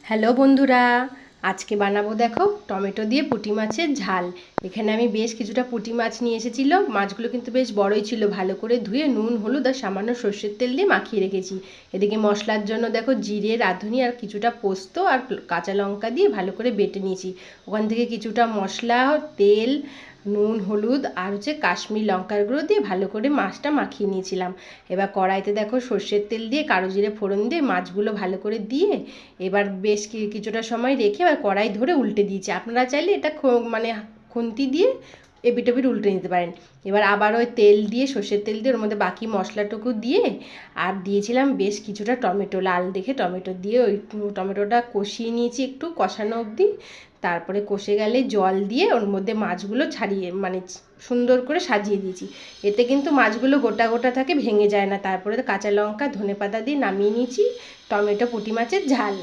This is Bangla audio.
হ্যালো বন্ধুরা, আজকে বানাবো দেখো টমেটো দিয়ে পুঁটি মাছের ঝাল। এখানে আমি বেশ কিছুটা পুঁটি মাছ নিয়ে এসেছিল। মাছগুলো কিন্তু বেশ বড়ই ছিল। ভালো করে ধুয়ে নুন হলুদ আর সামান্য সর্ষের তেল দিয়ে মাখিয়ে রেখেছি। এদিকে মশলার জন্য দেখো জিরে রাঁধুনি আর কিছুটা পোস্ত আর কাঁচা লঙ্কা দিয়ে ভালো করে বেটে নিয়েছি। ওখান থেকে কিছুটা মশলা, তেল, নুন হলুদ আর কাশ্মীর লঙ্কার গুঁড়ো দিয়ে ভালো করে মাছটা মাখিয়ে নিয়েছিলাম। এবার কড়াইতে দেখো সর্ষের তেল দিয়ে কালো জিরে ফোড়ন দিয়ে মাছগুলো ভালো করে দিয়ে এবার বেশ কিছুটা সময় রেখে এবার কড়াই ধরে উল্টে দিয়েছি। আপনারা চাইলে এটা মানে খুন্তি দিয়ে এপিট ওপিট উল্টে নিতে পারেন। এবার আবার ওই তেল দিয়ে সর্ষের তেল দিয়ে ওর মধ্যে বাকি মশলাটুকু দিয়ে আর দিয়েছিলাম বেশ কিছুটা টমেটো, লাল দেখে টমেটো দিয়ে ওই টমেটোটা কষিয়ে নিয়েছি একটু কষানো অবধি। তারপরে কষে গেলে জল দিয়ে ওর মধ্যে মাছগুলো ছাড়িয়ে মানে সুন্দর করে সাজিয়ে দিয়েছি। এতে কিন্তু মাছগুলো গোটা গোটা থাকে, ভেঙে যায় না। তারপরে কাঁচা লঙ্কা ধনেপাতা দিয়ে নামিয়ে নিয়েছি টমেটো পুঁটি মাছের ঝাল।